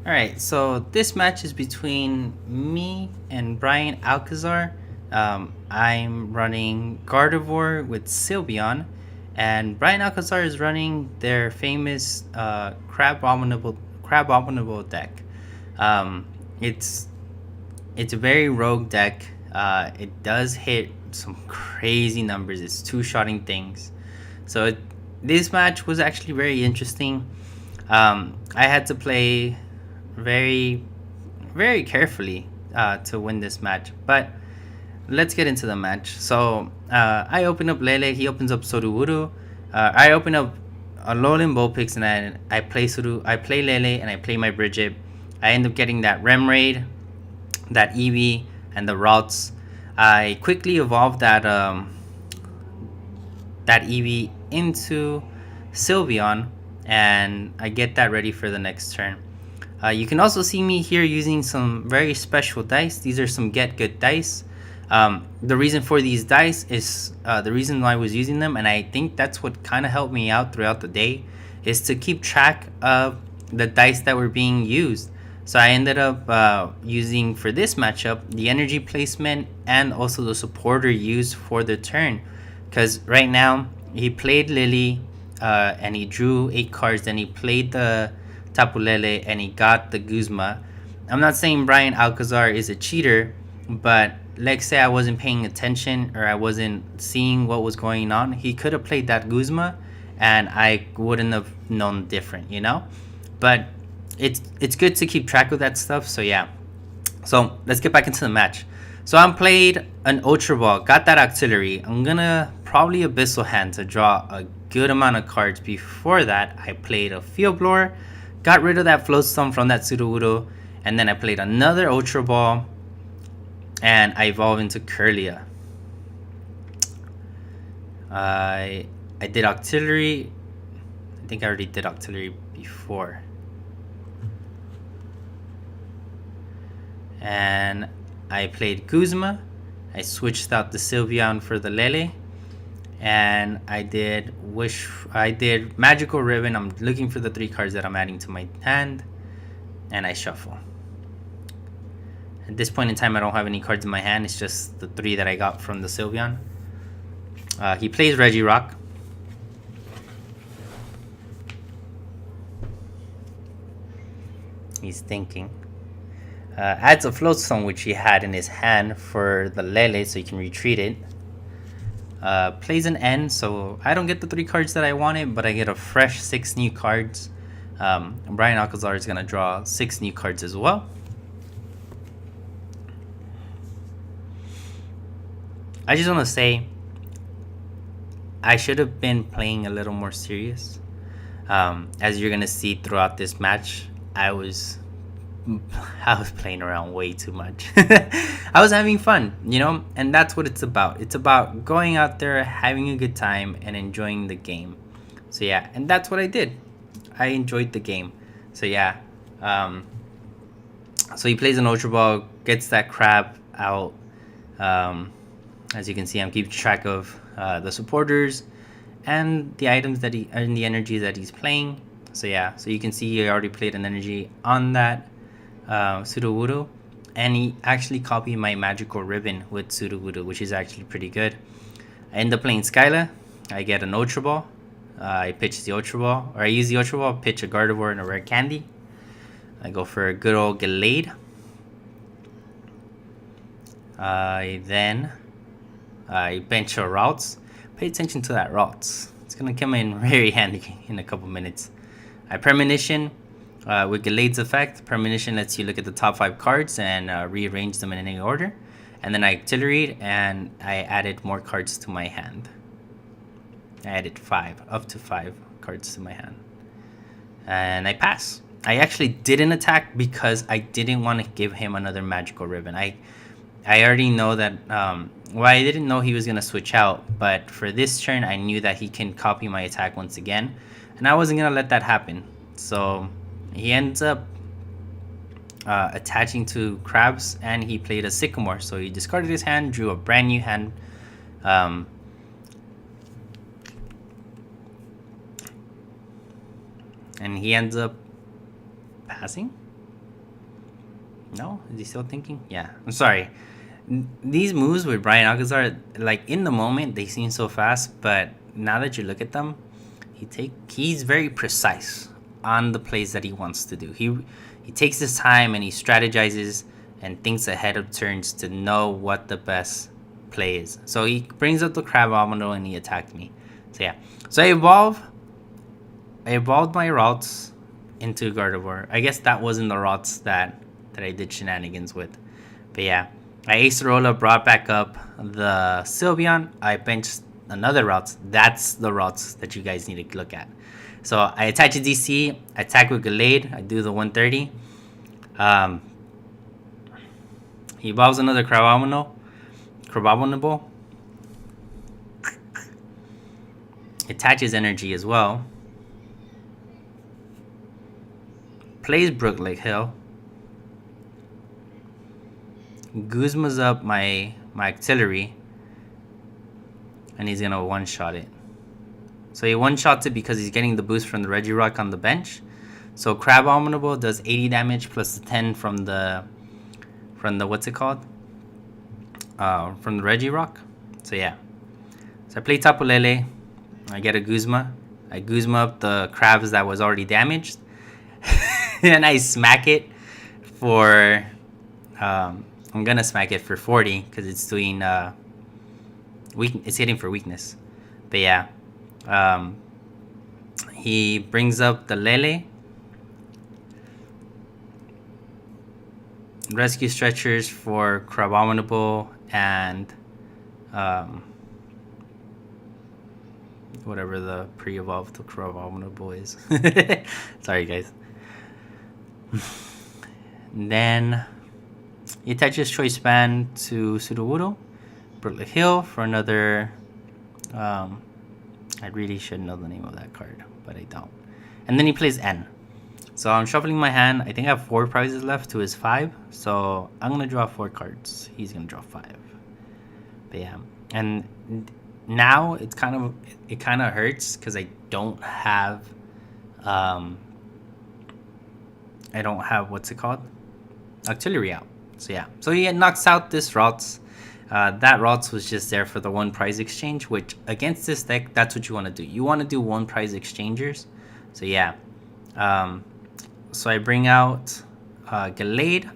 Alright, so this match is between me and Brian Alcazar. I'm running Gardevoir with Sylveon, and Brian Alcazar is running their famous Crab Abominable deck. Um, it's it's a very rogue deck. It does hit some crazy numbers. It's two-shotting things. So this match was actually very interesting. I had to play very, very carefully to win this match. But let's get into the match. So I open up Lele. He opens up Sudowoodo. I open up Alolan Vulpix, and I play I play Lele, and I play my Bridget. I end up getting that Rem Raid, that Eevee, and the routes. I quickly evolved that Eevee into Sylveon, and I get that ready for the next turn. You can also see me here using some very special dice. These are some Get Good dice. The reason for these dice is the reason why I was using them, and I think that's what kind of helped me out throughout the day, is to keep track of the dice that were being used. So I ended up using for this matchup the energy placement and also the supporter used for the turn. Because right now he played Lily and he drew 8 cards, then he played the Tapu Lele and he got the Guzma. I'm not saying Brian Alcazar is a cheater, but let's say I wasn't paying attention or I wasn't seeing what was going on, he could have played that Guzma and I wouldn't have known different, you know? But it's good to keep track of that stuff. So yeah. So let's get back into the match. So I played an Ultra Ball, got that Auxiliary. I'm gonna probably Abyssal Hand to draw a good amount of cards. Before that, I played a Field Blower, got rid of that Floatstone from that Sudowoodo, and then I played another Ultra Ball, and I evolved into Kirlia. I did Auxiliary. I think I already did Auxiliary before. And I played Guzma. I switched out the Sylveon for the Lele, and I did Magical Ribbon. I'm looking for the 3 cards that I'm adding to my hand, and I shuffle. At this point in time, I don't have any cards in my hand. It's just the 3 that I got from the Sylveon. He plays Regirock. He's thinking. Adds a Floatstone, which he had in his hand for the Lele, so you can retreat it. Plays an N, so I don't get the 3 cards that I wanted, but I get a fresh 6 new cards. Brian Alcazar is going to draw 6 new cards as well. I just want to say, I should have been playing a little more serious. As you're going to see throughout this match, I was playing around way too much. I was having fun, you know, and that's what it's about. It's about going out there, having a good time, and enjoying the game. So yeah, and that's what I did. I enjoyed the game. So yeah, so he plays an Ultra Ball, gets that crab out. As you can see, I'm keeping track of the supporters and the items and the energy that he's playing. So yeah, so you can see he already played an energy on that Sudowoodo, and he actually copied my Magical Ribbon with Sudowoodo, which is actually pretty good. I end up playing Skyla. I get an Ultra Ball. I pitch the Ultra Ball, or I use the Ultra Ball, pitch a Gardevoir and a Rare Candy. I go for a good old Gallade. I bench a Routes. Pay attention to that Routes. It's gonna come in very handy in a couple minutes. I Premonition. With Gallade's effect, Premonition lets you look at the top 5 cards and rearrange them in any order. And then I Artillery, and I added more cards to my hand. I added up to 5 cards to my hand. And I pass. I actually didn't attack because I didn't want to give him another Magical Ribbon. I already know that, I didn't know he was going to switch out, but for this turn, I knew that he can copy my attack once again, and I wasn't going to let that happen. So he ends up attaching to Crabs, and he played a Sycamore. So he discarded his hand, drew a brand new hand. And he ends up passing. No? Is he still thinking? Yeah. I'm sorry. These moves with Brian Alcazar, like in the moment, they seem so fast, but now that you look at them, he's very precise on the plays that he wants to do. He takes his time and he strategizes and thinks ahead of turns to know what the best play is. So he brings up the Crabominal and he attacked me. So yeah. So I evolved my routes into Gardevoir. I guess that wasn't the routes that I did shenanigans with. But yeah. I Ace Rolla, brought back up the Sylveon. I benched another routes. That's the routes that you guys need to look at. So I attach a DC, attack with Gallade. I do the 130. He evolves another Crabominable. Attaches energy as well. Plays Brook Lake Hill. Guzma's up my artillery. And he's gonna one-shot it. So he one-shots it because he's getting the boost from the Regirock on the bench. So Crabominable does 80 damage plus the 10 from the what's it called? From the Regirock. So yeah. So I play Tapu Lele. I get a Guzma. I Guzma up the crabs that was already damaged. And I smack it for I'm gonna smack it for 40 because it's doing it's hitting for weakness. But yeah. He brings up the Lele. Rescue Stretchers for Crabominable and whatever the pre-evolved Crabominable is. Sorry, guys. Then he attaches Choice Band to Sudowoodo. Brook Hill for another. I really should know the name of that card, but I don't. And then he plays N. So I'm shuffling my hand. I think I have 4 prizes left to his 5. So I'm going to draw 4 cards. He's going to draw 5. But yeah. And now it kind of hurts because I don't have what's it called? Artillery out. So yeah. So he knocks out this routes. That routes was just there for the 1 prize exchange, which against this deck, that's what you want to do. You want to do 1 prize exchangers. So yeah. So I bring out Gallade.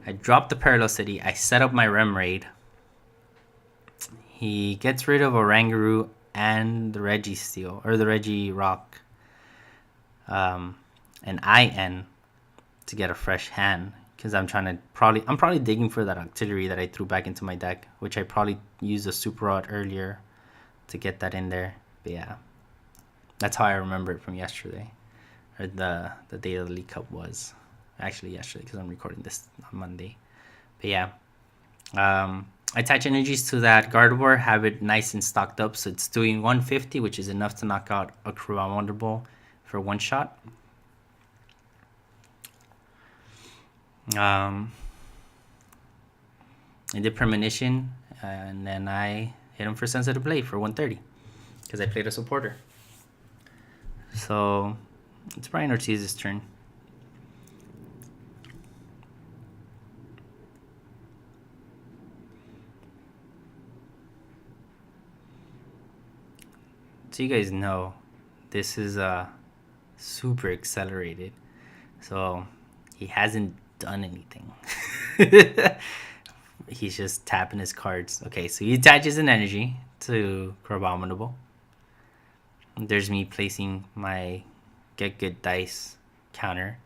I drop the Parallel City. I set up my Rem Raid. He gets rid of Oranguru and the Registeel, or the Regirock. And I N to get a fresh hand. Because I'm probably digging for that artillery that I threw back into my deck, which I probably used a Super Rod earlier to get that in there. But yeah, that's how I remember it from yesterday, or the day of the League Cup was actually yesterday because I'm recording this on Monday. But yeah, I attach energies to that Gardevoir, have it nice and stocked up, so it's doing 150, which is enough to knock out a Crabominable for 1 shot. I did Premonition, and then I hit him for Sensitive Blade for 130 because I played a supporter. So it's Brian Ortiz's turn. So you guys know this is super accelerated, so he hasn't done anything. He's just tapping his cards. Okay, so he attaches an energy to Crabominable. There's me placing my Get Good Dice counter.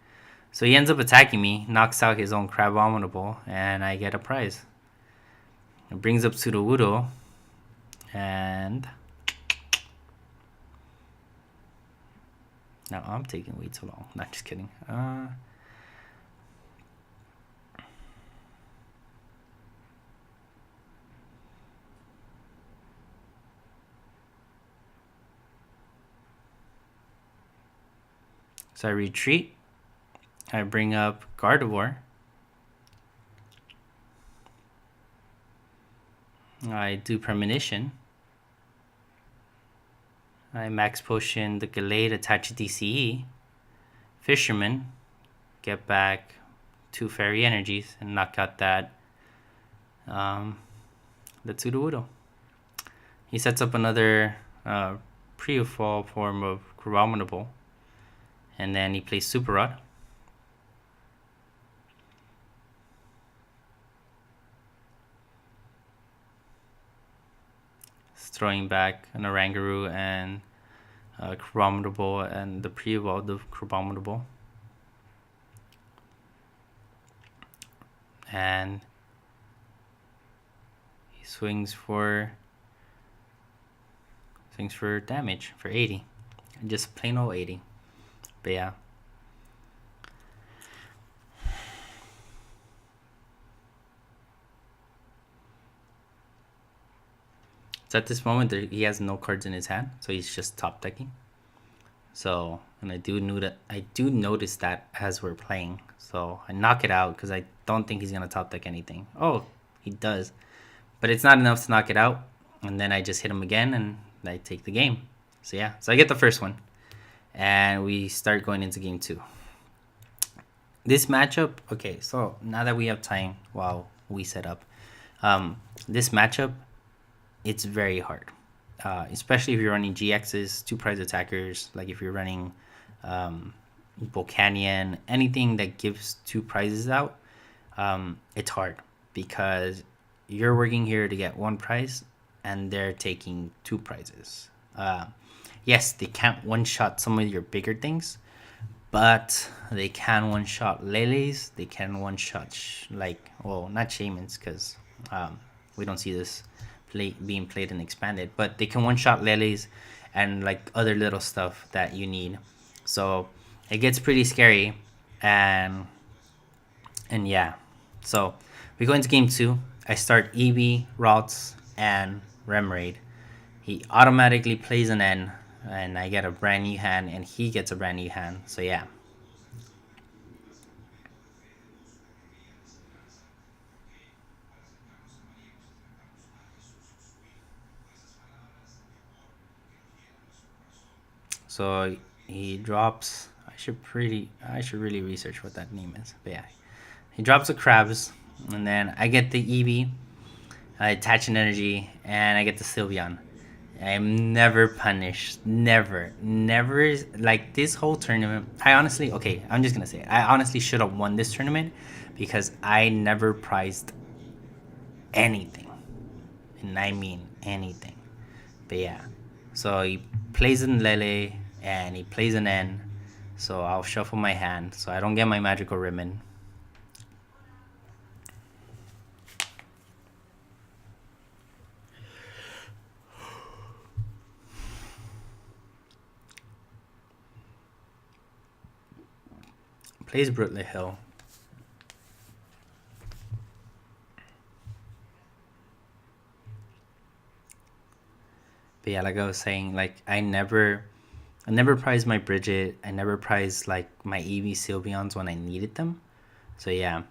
So he ends up attacking me, knocks out his own Crabominable, and I get a prize. It brings up Sudowoodo, and now I'm taking way too long. Not just kidding. So I retreat. I bring up Gardevoir. I do Premonition. I max potion the Gallade, attach DCE. Fisherman. Get back 2 fairy energies and knock out that the Tsuruwudo. He sets up another pre-fall form of Abominable, and then he plays Super Rod. Throwing back an Oranguru and Abominable and the pre-evolved of Abominable. And he swings for damage for 80. Just plain old 80. But yeah. So at this moment, he has no cards in his hand, so he's just top decking. So, and I do notice that as we're playing. So I knock it out because I don't think he's gonna top deck anything. Oh, he does, but it's not enough to knock it out. And then I just hit him again, and I take the game. So yeah, so I get the first one, and we start going into game 2. This matchup, okay. So now that we have time while we set up, this matchup, it's very hard, especially if you're running GXs, 2 prize attackers. Like if you're running Volcanion, anything that gives 2 prizes out, it's hard because you're working here to get 1 prize and they're taking 2 prizes. Yes, they can't one-shot some of your bigger things, but they can one-shot Lele's. They can one-shot not Shamans, because we don't see this being played and expanded, but they can one-shot Lele's and like other little stuff that you need. So it gets pretty scary, and yeah. So we go into game 2. I start Eevee, Ralts, and Remoraid. He automatically plays an N, and I get a brand new hand, and he gets a brand new hand. So yeah. So he drops. I should really research what that name is. But yeah, he drops the Crabs, and then I get the Eevee. I attach an energy, and I get the Sylveon. I'm never punished. Never. Like this whole tournament. I'm just gonna say it. I honestly should have won this tournament because I never prized anything, and I mean anything. But yeah, so he plays in Lele and he plays an N, so I'll shuffle my hand so I don't get my magical ribbon. Plays Brutally Hill. But yeah, like I was saying, like I never prized my Bridget. I never prized like my Eevee Sylveons when I needed them. So yeah,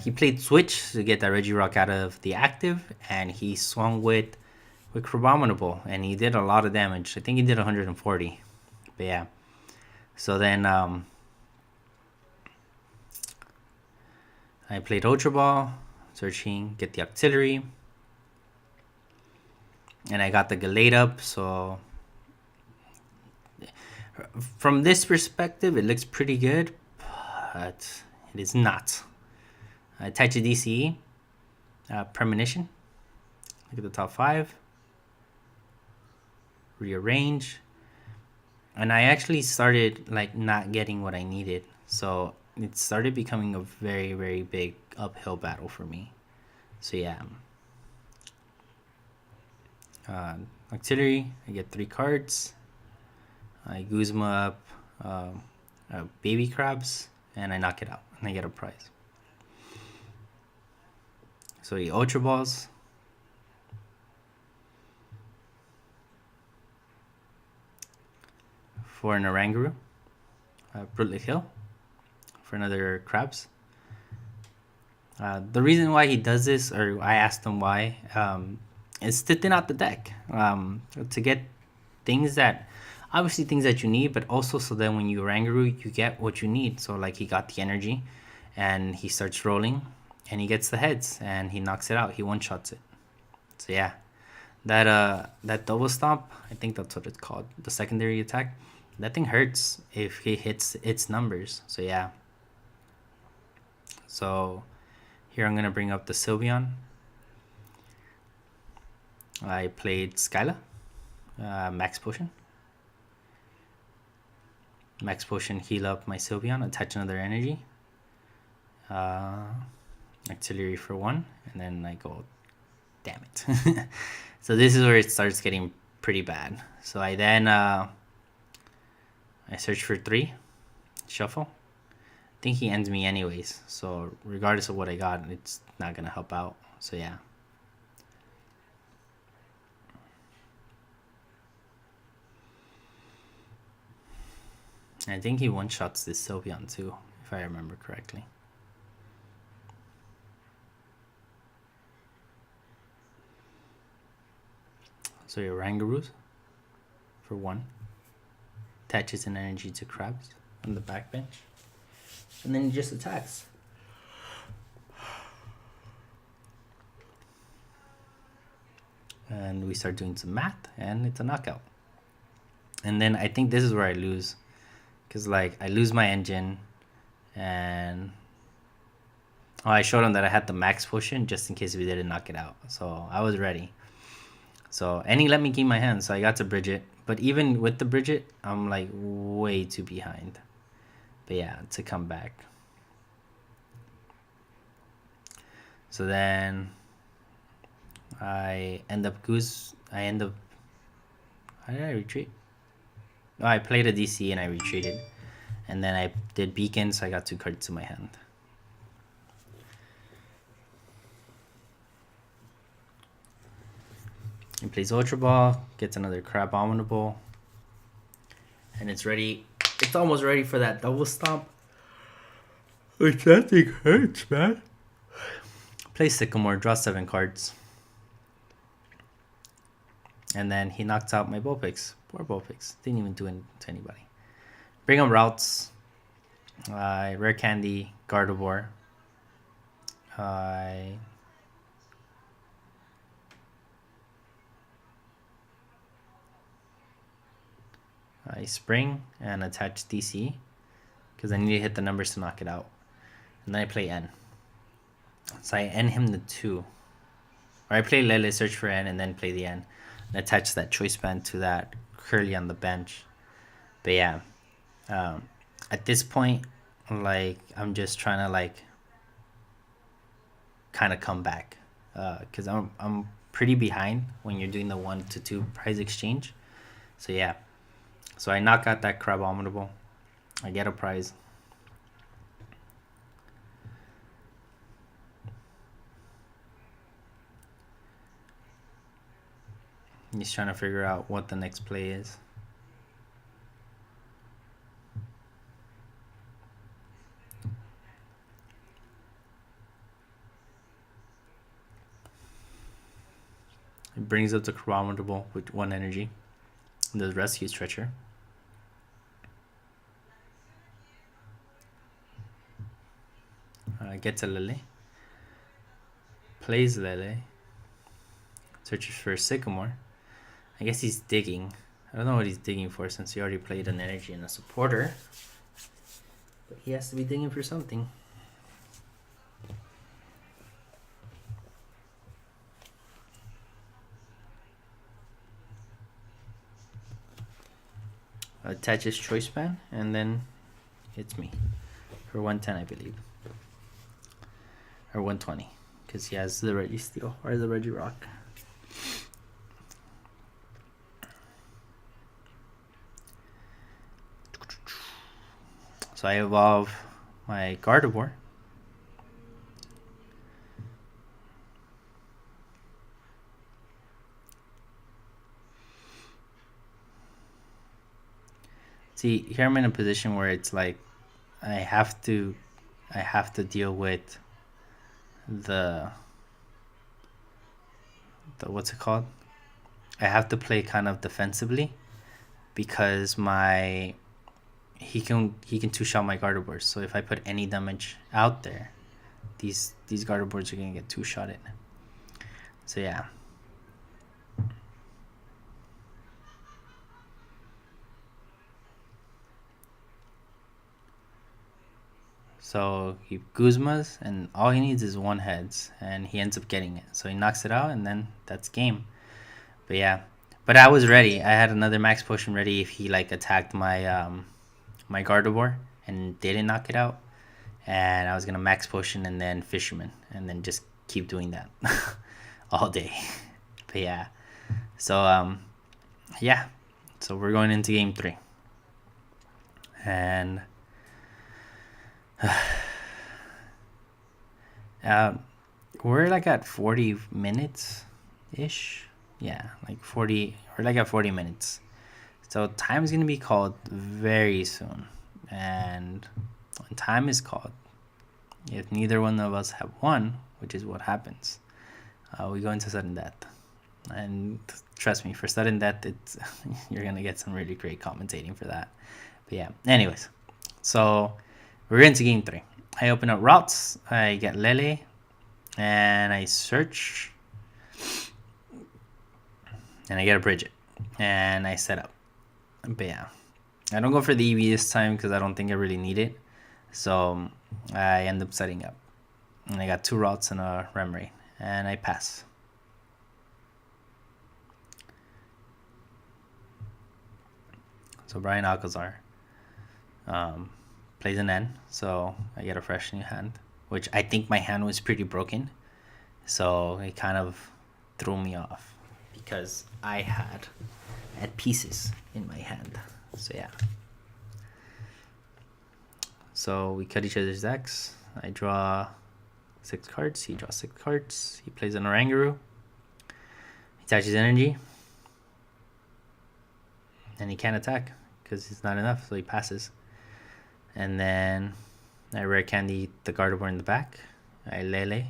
he played Switch to get that Regirock out of the active, and he swung with Abominable, and he did a lot of damage. I think he did 140. But yeah, so then I played Ultra Ball, searching, get the Octillery. And I got the Gallade up, so from this perspective, it looks pretty good, but it is not. I attach a DCE, Premonition. Look at the top 5. Rearrange. And I actually started like not getting what I needed, so it started becoming a very, very big uphill battle for me. So yeah. Auxiliary, I get 3 cards. I Guzma up Baby Crabs, and I knock it out, and I get a prize. So he Ultra Balls. For an Oranguru. Brutally Hill. For another Crabs. The reason why he does this, or I asked him why, is to thin out the deck, to get things that you need, but also so that when you Oranguru, you get what you need. So like he got the energy, and he starts rolling, and he gets the heads, and he knocks it out. He one-shots it. So yeah, that double stomp, I think that's what it's called, the secondary attack. That thing hurts if he hits its numbers. So yeah. So here I'm gonna bring up the Sylveon. I played Skyla, Max Potion. Max Potion, heal up my Sylveon, attach another energy. Auxiliary for 1, and then I go, damn it. So this is where it starts getting pretty bad. So I then I search for 3, shuffle. I think he ends me anyways, so regardless of what I got, it's not gonna help out. So yeah. I think he one-shots this Sylveon too, if I remember correctly. So your Rangaroos for 1. Attaches an energy to Krabs on the backbench. And then he just attacks. And we start doing some math, and it's a knockout. And then I think this is where I lose. Because, like, I lose my engine, and... Oh, I showed him that I had the max potion just in case we didn't knock it out. So I was ready. So, and he let me keep my hand, so I got to Bridget. But even with the Bridget, I'm, like, way too behind. But yeah, to come back. So then I end up how did I retreat? Oh, I played a DC and I retreated. And then I did Beacon, so I got 2 cards to my hand. He plays Ultra Ball, gets another Crabominable. And it's ready. It's almost ready for that double stomp. Which that thing hurts, man. Play Sycamore, draw 7 cards. And then he knocks out my Vulpix. Poor Vulpix. Didn't even do it to anybody. Bring him routes. Rare Candy, Gardevoir. I spring and attach DC because I need to hit the numbers to knock it out. And then I play N. So I N him the 2. Or I play Lele, search for N, and then play the N. And attach that choice band to that Curly on the bench. But yeah. At this point, like, I'm just trying to, like, kind of come back. Because I'm pretty behind when you're doing the 1 to 2 prize exchange. So yeah. So I knock out that Crabominable. I get a prize. He's trying to figure out what the next play is. It brings up the Crabominable with 1 energy. The Rescue Stretcher. Gets a Lily. Plays Lele. Searches for Sycamore. I guess he's digging. I don't know what he's digging for since he already played an energy and a supporter. But he has to be digging for something. Attaches Choice Band and then hits me for 110, I believe, or 120, because he has the Registeel or the Regirock. So I evolve my Gardevoir. See, here I'm in a position where it's like I have to deal with the what's it called? I have to play kind of defensively because my he can two-shot my Gardevoir. So if I put any damage out there, these Gardevoirs are gonna get two-shotted. So yeah. So he Guzmas, and all he needs is one heads, and he ends up getting it. So he knocks it out, and then that's game. But yeah, but I was ready. I had another max potion ready if he like attacked my Gardevoir and didn't knock it out, and I was gonna max potion and then Fisherman, and then just keep doing that all day. But yeah, so yeah, so we're going into game 3, and we're like at 40 minutes ish. Yeah, like 40. We're like at 40 minutes. So time is gonna be called very soon, and when time is called, if neither one of us have won, which is what happens, we go into sudden death. And trust me, for sudden death, it's you're gonna get some really great commentating for that. But yeah, anyways, so we're into game 3. I open up routes, I get Lele, and I search, and I get a Bridget, and I set up. But yeah, I don't go for the EV this time because I don't think I really need it. So I end up setting up, and I got 2 routes and a Remoraid, and I pass. So Brian Alcazar plays an N, so I get a fresh new hand, which I think my hand was pretty broken, so it kind of threw me off because I had pieces in my hand. So yeah. So we cut each other's decks. I draw 6 cards. He draws 6 cards. He plays an Oranguru. He attaches energy. And he can't attack because it's not enough, so he passes. And then I rare candy the Gardevoir in the back. I Lele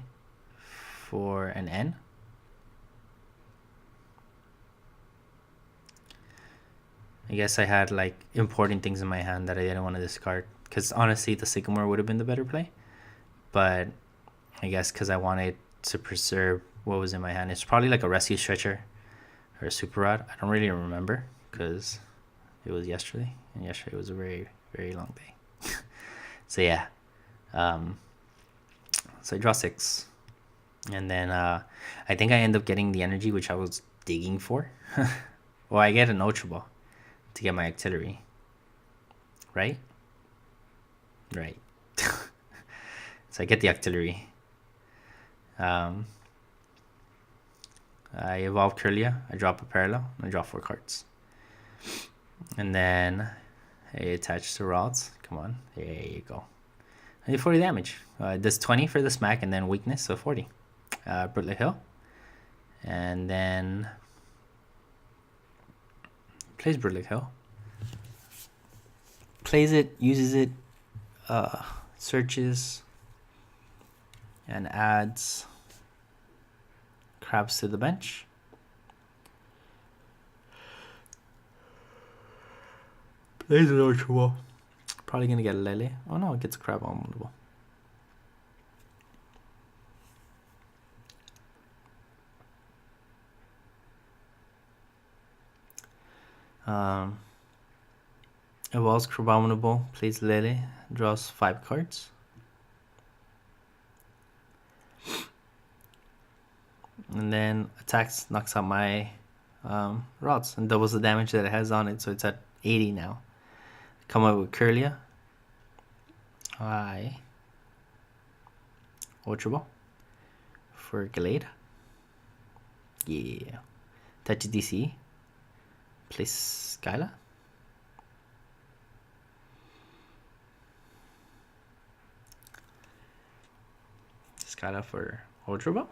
for an N. I guess I had like important things in my hand that I didn't want to discard. Because honestly, the Sycamore would have been the better play. But I guess because I wanted to preserve what was in my hand. It's probably like a Rescue Stretcher or a Super Rod. I don't really remember because it was yesterday. And yesterday was a very, very long day. So yeah. So I draw 6. And then I think I end up getting the energy, which I was digging for. Well, I get an Ultra Ball to get my Artillery. Right? Right. So I get the Artillery. I evolve Kirlia. I drop a Parallel. I draw 4 cards. And then I attach the rods. Come on. There you go. I do 40 damage. It does 20 for the smack and then weakness, so 40. Brooklet Hill. And then plays Brooklet Hill. Plays it, uses it, searches, and adds crabs to the bench. Plays an Ultra Ball. Probably gonna get Lele. Oh no, it gets a crab on the ball. Evolves Crabominable, plays Lele, draws 5 cards. And then attacks, knocks out my rods and doubles the damage that it has on it, so it's at 80 now. Come up with Kirlia. I Ultra Ball for Glade. Yeah. Touch DC. Place Skyla. Skyla for Ultra Ball.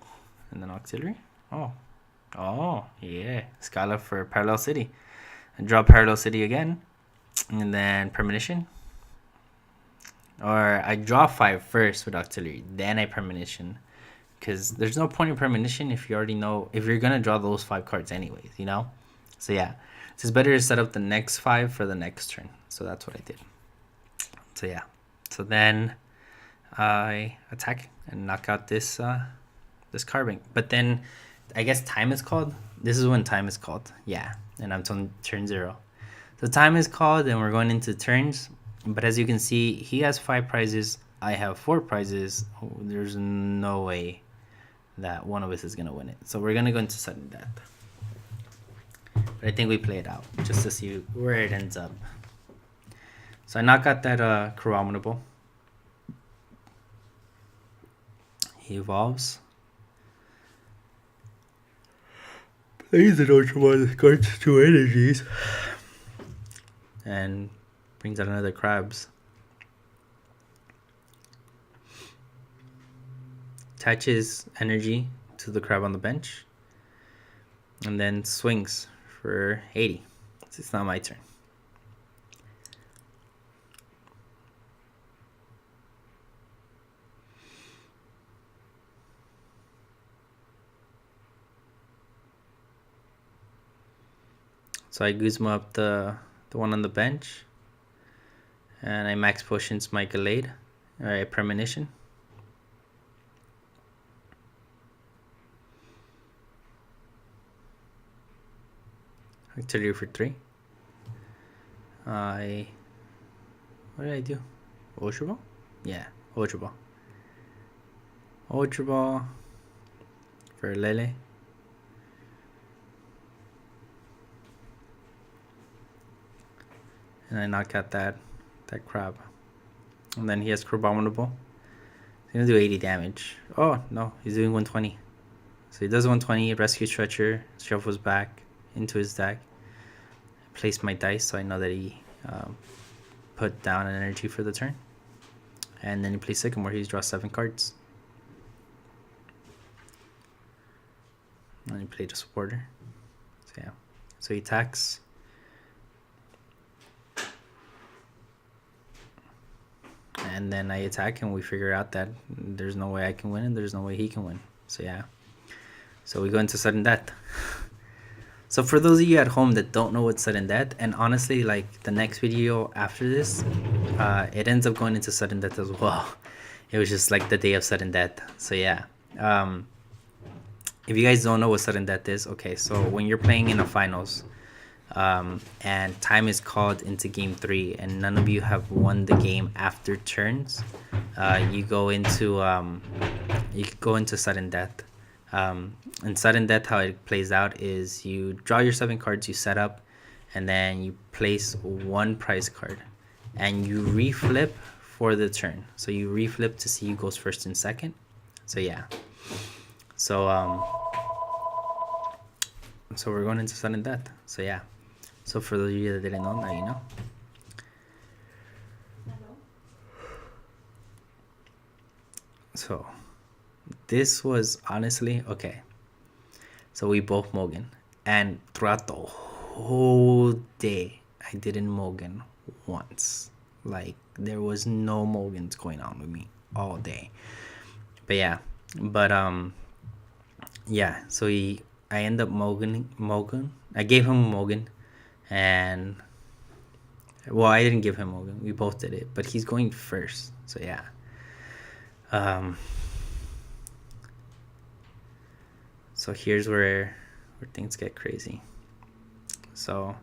And then Auxiliary. Oh, yeah. Skyla for Parallel City. And draw Parallel City again. And then Premonition. Or I draw 5 first with Auxiliary. Then I Premonition. Because there's no point in Premonition if you already know. If you're going to draw those 5 cards anyways, you know? So yeah. It's better to set up the next 5 for the next turn. So that's what I did. So yeah. So then I attack and knock out this this carbon. But then I guess time is called. This is when time is called. Yeah. And I'm on turn 0. So time is called and we're going into turns. But as you can see, he has 5 prizes. I have 4 prizes. Oh, there's no way that one of us is going to win it. So we're going to go into sudden death. But I think we play it out just to see where it ends up. So I knock out that Coromnable. He evolves. Plays an Ultramon, discards 2 energies. And brings out another Crabs. Attaches energy to the crab on the bench. And then swings for 80. It's not my turn. So I Guzma up the one on the bench. And I max potions my Gallade. Or a Premonition. Activity for 3. What did I do? Ultra Ball? Yeah, Ultra Ball. Ultra Ball for Lele. And I knock out that crab. And then he has Crabominable. He's gonna do 80 damage. Oh no, he's doing 120. So he does 120, rescue Stretcher, shuffles back into his deck. I place my dice so I know that he put down an energy for the turn. And then he plays Sycamore, he draws 7 cards. And he played a supporter. So yeah. So he attacks. And then I attack and we figure out that there's no way I can win and there's no way he can win. So yeah. So we go into sudden death. So for those of you at home that don't know what sudden death, and honestly, like the next video after this, it ends up going into sudden death as well. It was just like the day of sudden death. So yeah. If you guys don't know what sudden death is, okay, so when you're playing in the finals, and time is called into game 3 and none of you have won the game after turns, you go into sudden death. And sudden death, how it plays out is you draw your 7 cards, you set up, and then you place 1 prize card and you reflip for the turn. So you reflip to see who goes first and second. So yeah. So so we're going into sudden death. So yeah. So for those of you that didn't know, now you know. So this was honestly okay. So we both Mogan, and throughout the whole day I didn't Mogan once. Like there was no Mogans going on with me all day. But yeah. Yeah, so I end up Mogan. I gave him Mogan, and well, I didn't give him Mogan. We both did it, but he's going first. So yeah. So here's where things get crazy. So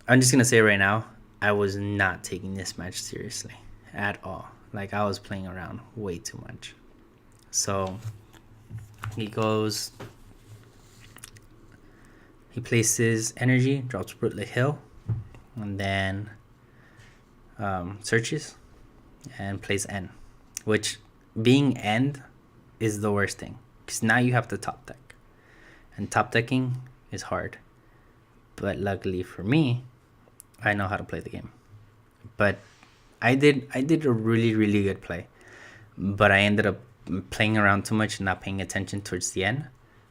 I'm just gonna say right now, I was not taking this match seriously at all. Like I was playing around way too much. So he places energy, drops Brutlet Hill, and then searches and plays N, which being end is the worst thing because now you have to top deck, and top decking is hard. But luckily for me, I know how to play the game. But I did a really, really good play, but I ended up playing around too much and not paying attention towards the end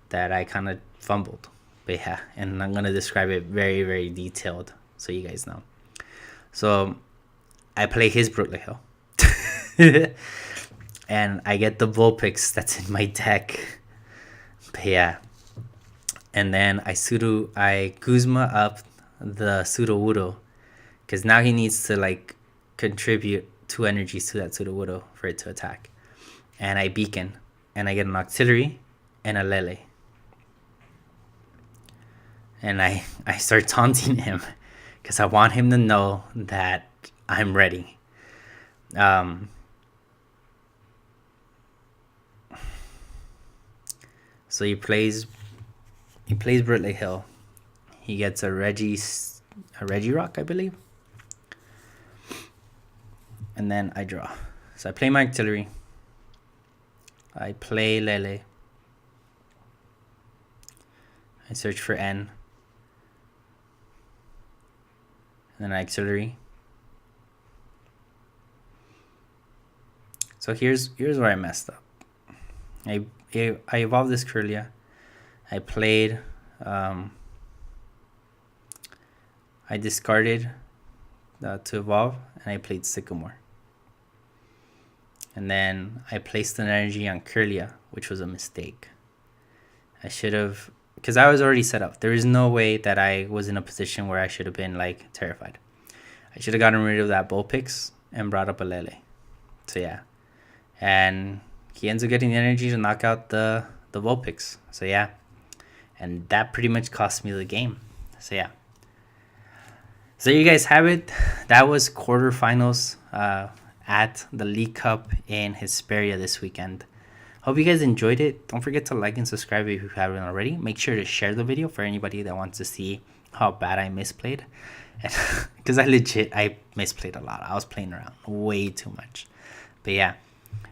that I kind of fumbled. But yeah, and I'm gonna describe it very, very detailed so you guys know. So I play his Brooklyn Hill. And I get the Vulpix that's in my deck. But yeah. And then I Guzma up the Sudowoodo, because now he needs to like contribute 2 energies to that Sudowoodo for it to attack. And I beacon, and I get an auxiliary and a Lele. And I start taunting him because I want him to know that I'm ready. So he plays Brittley Hill. He gets a Regirock, I believe. And then I draw. So I play my auxiliary. I play Lele. I search for N. And then I auxiliary. So here's where I messed up. I evolved this Kirlia. I played. I discarded to evolve, and I played Sycamore. And then I placed an energy on Kirlia, which was a mistake. I should have, because I was already set up. There is no way that I was in a position where I should have been like terrified. I should have gotten rid of that Vulpix and brought up a Lele. So yeah, and he ends up getting the energy to knock out the Vulpix. So yeah, and that pretty much cost me the game. So yeah. So you guys have it. That was quarterfinals at the League Cup in Hesperia this weekend. Hope you guys enjoyed it. Don't forget to like and subscribe if you haven't already. Make sure to share the video for anybody that wants to see how bad I misplayed. Because I misplayed a lot. I was playing around way too much. But yeah,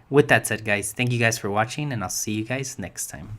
with that said, guys, thank you guys for watching, and I'll see you guys next time.